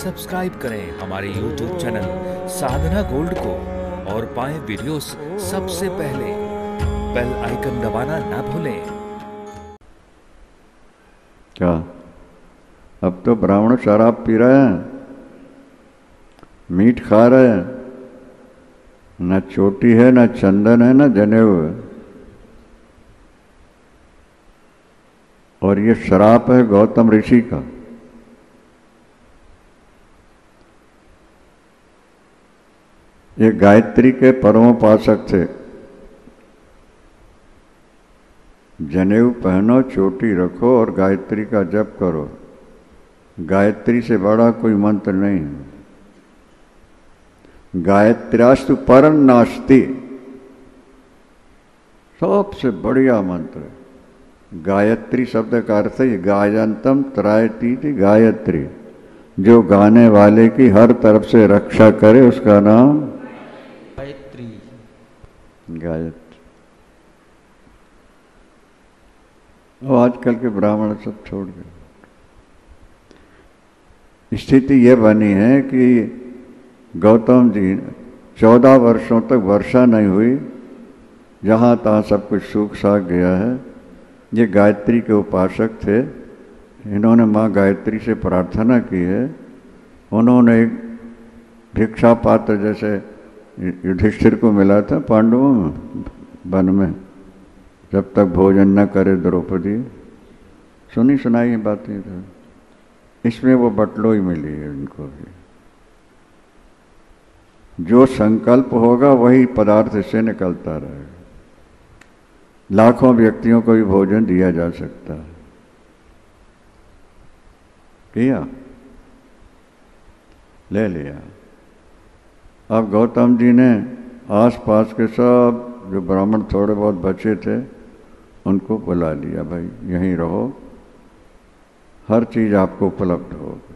Subscribe करें हमारे YouTube channel साधना gold को और पाएं वीडियोस सबसे पहले। बेल आइकन दबाना ना भूलें। क्या अब तो ब्राह्मण शराब पी रहे हैं, मीट खा रहे हैं, न चोटी है, न चंदन है, न जनेऊ है। और ये श्राप है गौतम ऋषि का। ये गायत्री के परमोपासक थे। जनेऊ पहनो, चोटी रखो और गायत्री का जप करो। गायत्री से बड़ा कोई मंत्र नहीं है। गायत्र्यास्तु परं नास्ति, सबसे बढ़िया मंत्र है। गायत्री शब्द का अर्थ है गायंतम त्रायती थी गायत्री, जो गाने वाले की हर तरफ से रक्षा करे उसका नाम गायत्री। गायत्री। और आजकल के ब्राह्मण सब छोड़ गए। स्थिति यह बनी है कि गौतम जी 14 वर्षों तक वर्षा नहीं हुई, जहाँ तहाँ सब कुछ सूख साख गया है। ये गायत्री के उपासक थे। इन्होंने माँ गायत्री से प्रार्थना की है। उन्होंने एक भिक्षा पात्र जैसे युधिष्ठिर को मिला था पांडवों में वन में, जब तक भोजन न करे द्रौपदी। सुनी सुनाई बातें तो इसमें वो बटलोई मिली है इनको भी। जो संकल्प होगा वही पदार्थ से निकलता रहेगा। लाखों व्यक्तियों को भी भोजन दिया जा सकता है। किया, ले लिया। अब गौतम जी ने आसपास के सब जो ब्राह्मण थोड़े बहुत बचे थे उनको बुला लिया, भाई यहीं रहो, हर चीज आपको उपलब्ध होगी।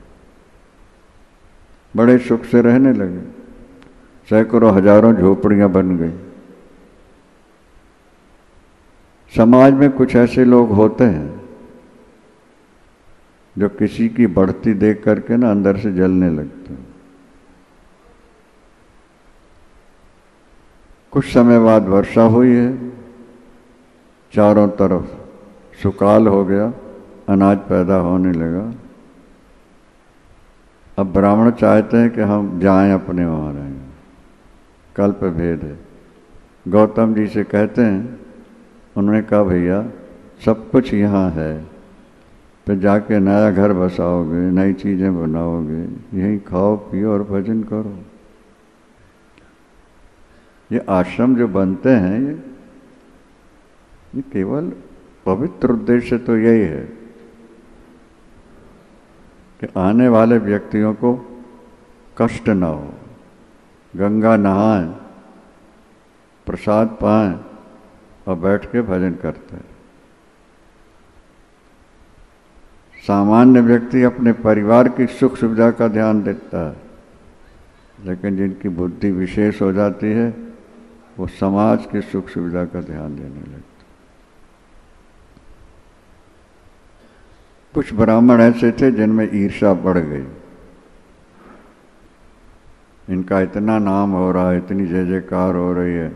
बड़े सुख से रहने लगे। सैकड़ों हजारों झोपड़ियां बन गई। समाज में कुछ ऐसे लोग होते हैं जो किसी की बढ़ती देख करके ना अंदर से जलने लगते हैं। कुछ समय बाद वर्षा हुई है, चारों तरफ सुकाल हो गया, अनाज पैदा होने लगा। अब ब्राह्मण चाहते हैं कि हम जाएं अपने वहाँ रहें। कल्प भेद है। गौतम जी से कहते हैं, उन्होंने कहा भैया सब कुछ यहाँ है, फिर जाके नया घर बसाओगे, नई चीज़ें बनाओगे, यहीं खाओ पियो और भजन करो। ये आश्रम जो बनते हैं ये केवल पवित्र उद्देश्य तो यही है कि आने वाले व्यक्तियों को कष्ट ना हो, गंगा नहाएं, प्रसाद पाएं और बैठ के भजन करते हैं। सामान्य व्यक्ति अपने परिवार की सुख सुविधा का ध्यान देता है, लेकिन जिनकी बुद्धि विशेष हो जाती है वो समाज की सुख सुविधा का ध्यान देने लगता। कुछ ब्राह्मण ऐसे थे जिनमें ईर्ष्या बढ़ गई। इनका इतना नाम हो रहा है, इतनी जय जयकार हो रही है,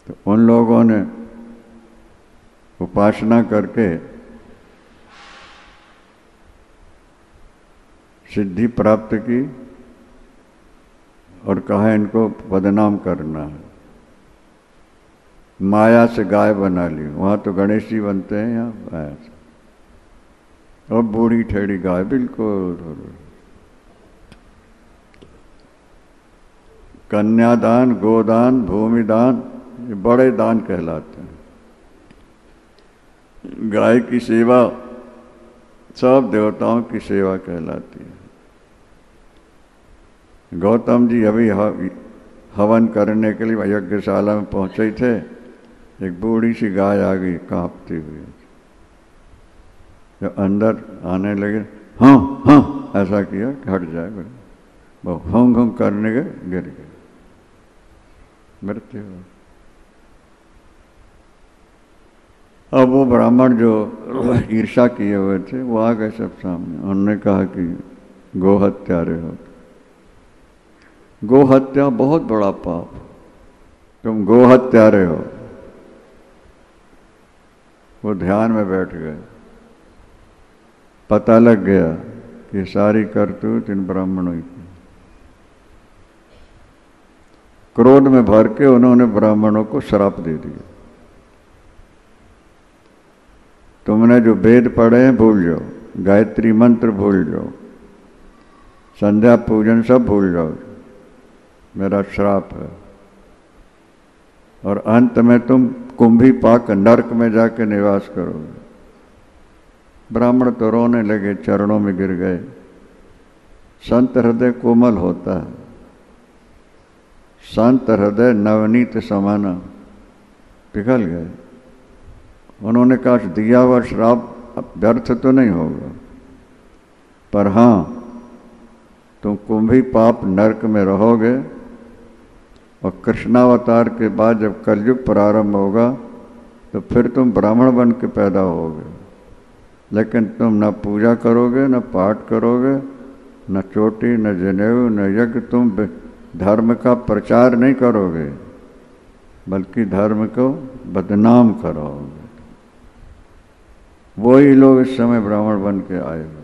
तो उन लोगों ने उपासना करके सिद्धि प्राप्त की और कहा इनको बदनाम करना है। माया से गाय बना ली। वहाँ तो गणेश जी बनते हैं, यहाँ माया से। और बूढ़ी ठेड़ी गाय बिल्कुल। कन्यादान, गोदान, भूमिदान ये बड़े दान कहलाते हैं। गाय की सेवा सब देवताओं की सेवा कहलाती है। गौतम जी अभी हवन करने के लिए यज्ञशाला में पहुंचे ही थे, एक बूढ़ी सी गाय आ गई कांपती हुई। जब अंदर आने लगे, हाँ हाँ ऐसा किया कि हट जाए, वो होंग होंग करने के गिर गए, मृत्यु। अब वो ब्राह्मण जो ईर्ष्या किए हुए थे वो आ गए सब सामने। उन्होंने कहा कि गोहत्यारे हो। गोहत्या बहुत बड़ा पाप, तुम गोहत्यारे हो। वो ध्यान में बैठ गए, पता लग गया कि सारी करतूत इन ब्राह्मणों की। क्रोध में भर के उन्होंने ब्राह्मणों को श्राप दे दिया, तुमने जो वेद पढ़े हैं भूल जाओ, गायत्री मंत्र भूल जाओ, संध्या पूजन सब भूल जाओ, मेरा श्राप है। और अंत में तुम कुंभी पाक नरक में जाके निवास करोगे। ब्राह्मण तो रोने लगे, चरणों में गिर गए। संत हृदय कोमल होता है, संत हृदय नवनीत समाना, पिघल गए। उन्होंने कहा दिया हुआ श्राप व्यर्थ तो नहीं होगा, पर हाँ तुम कुंभी पाप नरक में रहोगे, और कृष्णावतार के बाद जब कलयुग प्रारंभ होगा तो फिर तुम ब्राह्मण बन के पैदा होगे, लेकिन तुम न पूजा करोगे, न पाठ करोगे, न चोटी, न जनेऊ, न यज्ञ, तुम धर्म का प्रचार नहीं करोगे, बल्कि धर्म को बदनाम करोगे। वही लोग इस समय ब्राह्मण बन के आए हुए।